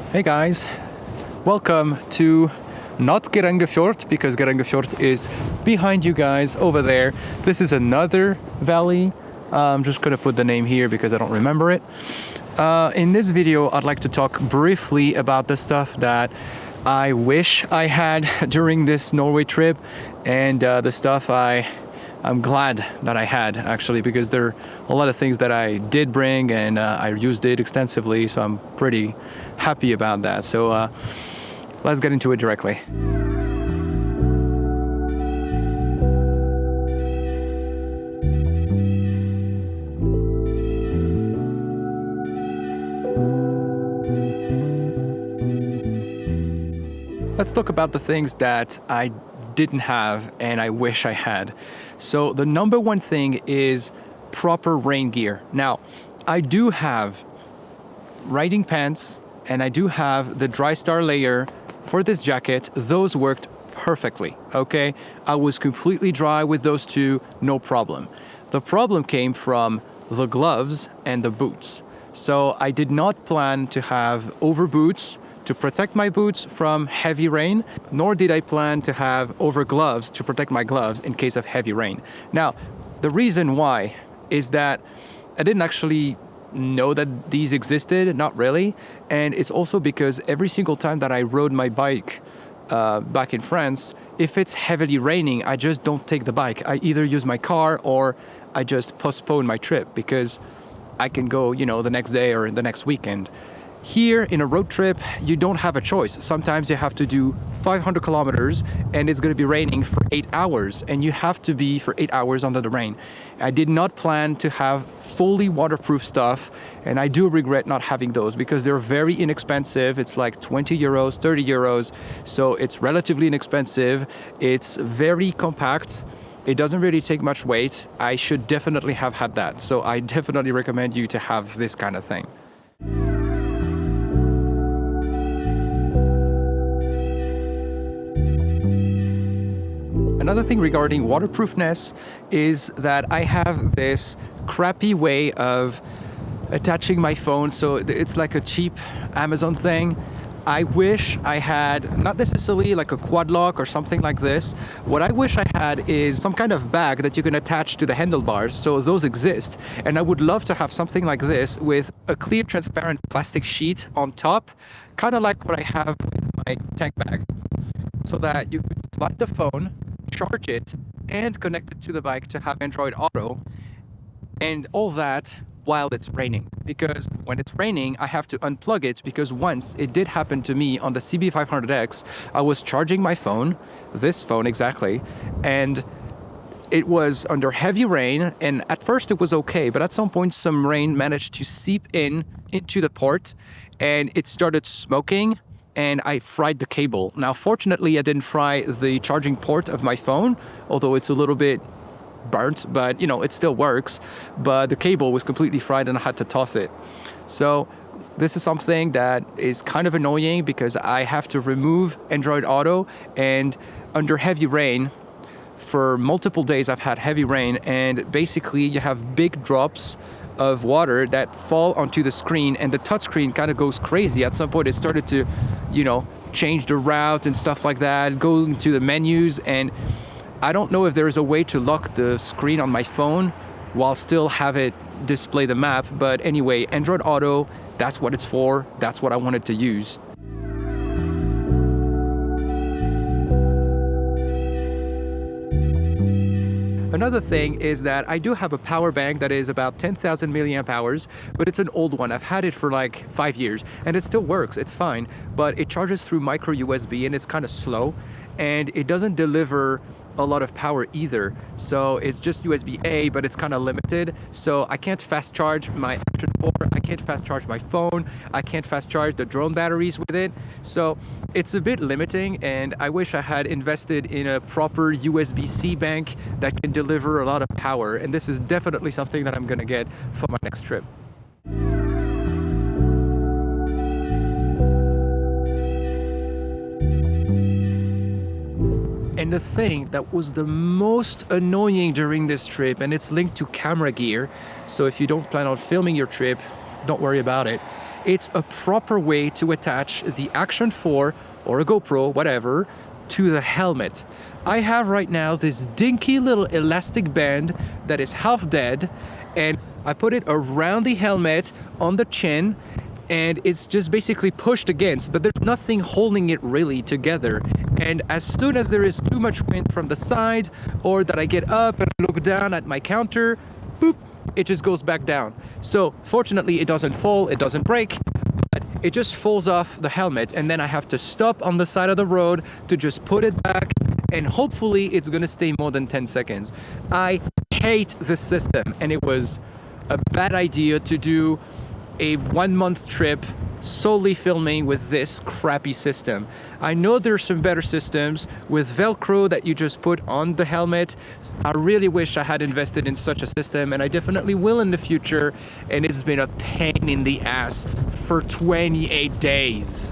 Hey guys, welcome to not Gerangefjord, because Gerangefjord is behind you guys over there. This is another valley. I'm just gonna put the name here because I don't remember it. In this video, I'd like to talk briefly about the stuff that I wish I had during this Norway trip, and the stuff I'm glad that I had, actually, because there are a lot of things that I did bring and I used it extensively, so I'm pretty happy about that. So let's get into it directly. Let's talk about the things that I didn't have and I wish I had. So the number one thing is proper rain gear. Now, I do have riding pants and I do have the dry star layer for this jacket. Those worked perfectly, okay? I was completely dry with those two, no problem. The problem came from the gloves and the boots. So I did not plan to have over boots to protect my boots from heavy rain, nor did I plan to have over gloves to protect my gloves in case of heavy rain. Now, the reason why is that I didn't actually know that these existed, not really, and it's also because every single time that I rode my bike back in France, if it's heavily raining, I just don't take the bike. I either use my car or I just postpone my trip because I can go, the next day or the next weekend. Here in a road trip, you don't have a choice. Sometimes you have to do 500 kilometers and it's going to be raining for 8 hours and you have to be for 8 hours under the rain. I did not plan to have fully waterproof stuff, and I do regret not having those because they're very inexpensive. It's like 20 euros, 30 euros. So it's relatively inexpensive. It's very compact. It doesn't really take much weight. I should definitely have had that. So I definitely recommend you to have this kind of thing. Another thing regarding waterproofness is that I have this crappy way of attaching my phone. So it's like a cheap Amazon thing. I wish I had, not necessarily like a quad lock or something like this. What I wish I had is some kind of bag that you can attach to the handlebars. So those exist. And I would love to have something like this with a clear, transparent plastic sheet on top, kind of like what I have with my tank bag, so that you could slide the phone, charge it, and connect it to the bike to have Android Auto, and all that while it's raining. Because when it's raining, I have to unplug it, because once it did happen to me on the CB500X, I was charging my phone, this phone exactly, and it was under heavy rain, and at first it was okay, but at some point some rain managed to seep into the port, and it started smoking, and I fried the cable. Now, fortunately, I didn't fry the charging port of my phone, although it's a little bit burnt, but it still works. But the cable was completely fried and I had to toss it. So this is something that is kind of annoying because I have to remove Android Auto, and under heavy rain, for multiple days I've had heavy rain, and basically you have big drops of water that fall onto the screen, and the touchscreen kind of goes crazy. At some point it started to, change the route and stuff like that, go into the menus, and I don't know if there is a way to lock the screen on my phone while still have it display the map. But anyway, Android Auto, that's what it's for. That's what I wanted to use. Another thing is that I do have a power bank that is about 10,000 milliamp hours, but it's an old one. I've had it for like 5 years and it still works, it's fine, but it charges through micro USB and it's kind of slow, and it doesn't deliver a lot of power either. So it's just USB-A, but it's kind of limited. So I can't fast charge my Action 4, I can't fast charge my phone, I can't fast charge the drone batteries with it. So it's a bit limiting, and I wish I had invested in a proper USB-C bank that can deliver a lot of power. And this is definitely something that I'm gonna get for my next trip. And the thing that was the most annoying during this trip, and it's linked to camera gear, so if you don't plan on filming your trip, don't worry about it, It's a proper way to attach the Action 4 or a GoPro, whatever, to the helmet. I have right now this dinky little elastic band that is half dead, and I put it around the helmet on the chin, and it's just basically pushed against, but there's nothing holding it really together. And as soon as there is too much wind from the side, or that I get up and look down at my counter, boop, it just goes back down. So fortunately it doesn't fall, it doesn't break, but it just falls off the helmet, and then I have to stop on the side of the road to just put it back, and hopefully it's gonna stay more than 10 seconds. I hate this system, and it was a bad idea to do a 1-month trip solely filming with this crappy system. I know there's some better systems with Velcro that you just put on the helmet. I really wish I had invested in such a system, and I definitely will in the future, and it's been a pain in the ass for 28 days.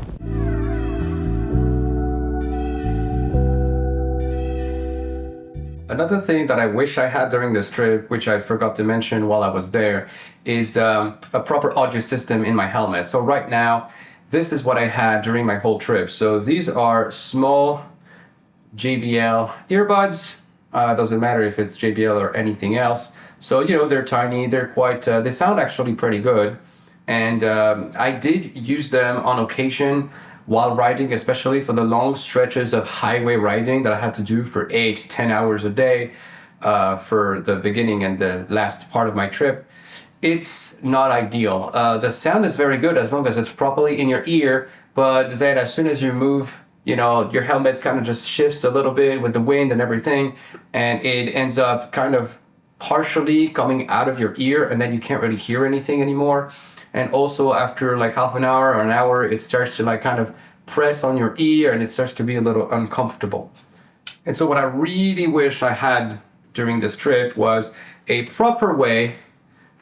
Another thing that I wish I had during this trip, which I forgot to mention while I was there, is a proper audio system in my helmet. So right now, this is what I had during my whole trip. So these are small JBL earbuds. Doesn't matter if it's JBL or anything else. So, you know, they're tiny, they're quite, they sound actually pretty good. And I did use them on occasion while riding, especially for the long stretches of highway riding that I had to do for 8-10 hours a day for the beginning and the last part of my trip. It's not ideal. The sound is very good as long as it's properly in your ear, but then as soon as you move, you know, your helmet kind of just shifts a little bit with the wind and everything, and it ends up kind of partially coming out of your ear, and then you can't really hear anything anymore. And also after like half an hour or an hour, it starts to like kind of press on your ear, and it starts to be a little uncomfortable. And so what I really wish I had during this trip was a proper way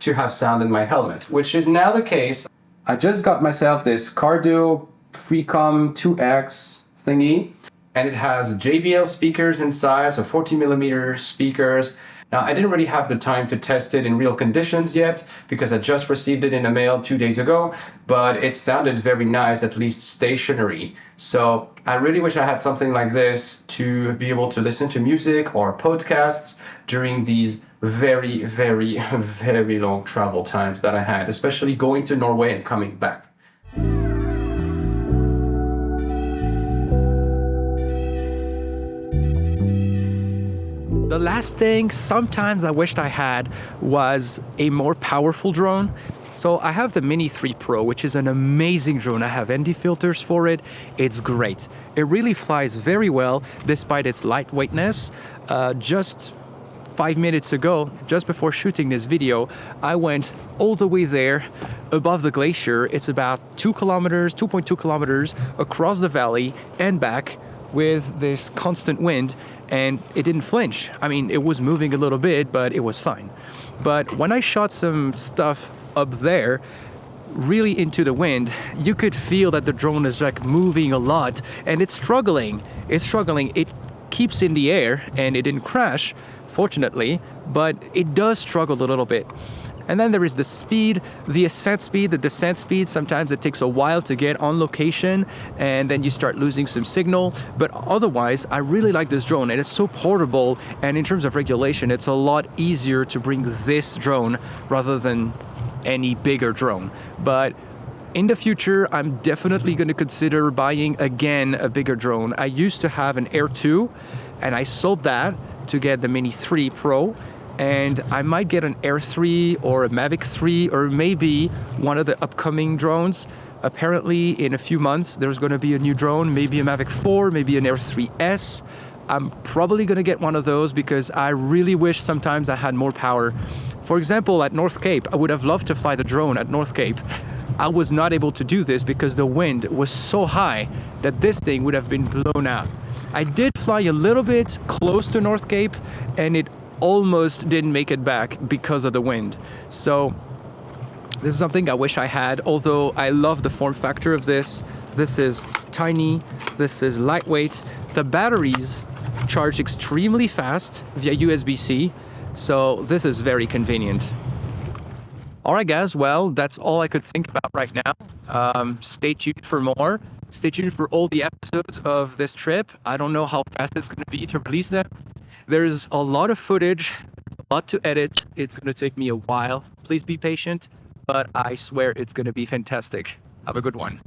to have sound in my helmet, which is now the case. I just got myself this Cardio Freecom 2X thingy, and it has JBL speakers inside, so 40mm speakers. Now, I didn't really have the time to test it in real conditions yet because I just received it in the mail 2 days ago, but it sounded very nice, at least stationary. So I really wish I had something like this to be able to listen to music or podcasts during these very, very, very long travel times that I had, especially going to Norway and coming back. The last thing sometimes I wished I had was a more powerful drone. So I have the Mini 3 Pro, which is an amazing drone. I have ND filters for it. It's great. It really flies very well despite its lightweightness. Just 5 minutes ago, just before shooting this video, I went all the way there above the glacier. It's about 2.2 kilometers across the valley and back with this constant wind, and it didn't flinch. I mean, it was moving a little bit, but it was fine. But when I shot some stuff up there, really into the wind, you could feel that the drone is like moving a lot, and it's struggling. It keeps in the air, and it didn't crash, fortunately, but it does struggle a little bit. And then there is the speed, the ascent speed, the descent speed. Sometimes it takes a while to get on location, and then you start losing some signal. But otherwise, I really like this drone, and it's so portable. And in terms of regulation, it's a lot easier to bring this drone rather than any bigger drone. But in the future, I'm definitely going to consider buying again a bigger drone. I used to have an Air 2, and I sold that to get the Mini 3 Pro. And I might get an Air 3 or a Mavic 3 or maybe one of the upcoming drones. Apparently in a few months there's going to be a new drone, maybe a Mavic 4, maybe an Air 3S. I'm probably going to get one of those because I really wish sometimes I had more power. For example, at North Cape, I would have loved to fly the drone at North Cape. I was not able to do this because the wind was so high that this thing would have been blown out. I did fly a little bit close to North Cape, and it almost didn't make it back because of the wind. So this is something I wish I had, although I love the form factor of this. This is tiny, this is lightweight. The batteries charge extremely fast via USB-C, so this is very convenient. All right, guys. Well, that's all I could think about right now. Stay tuned for more. Stay tuned for all the episodes of this trip. I don't know how fast it's going to be to release them. There's a lot of footage, a lot to edit. It's going to take me a while. Please be patient, but I swear it's going to be fantastic. Have a good one.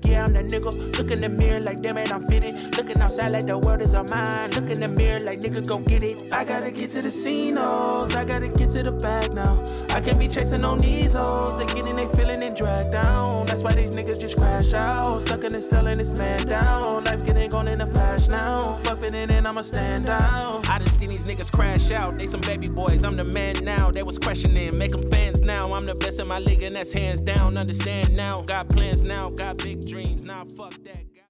Yeah, I'm that nigga. Look in the mirror like, damn it, I'm fitted. Looking outside like the world is all mine. Look in the mirror like, nigga, go get it. I gotta get to the scene, oh. I gotta get to the bag now. I can't be chasing on these hoes. They getting they feeling and dragged down. That's why these niggas just crash out. Stuck in the cell and it's man down. Life getting gone in a flash now. Fuck it in and I'ma stand out. I done seen these niggas crash out. They some baby boys, I'm the man now. They was questioning, make them fans now. I'm the best in my league and that's hands down. Understand now, got plans now, got big dreams. Nah, fuck that.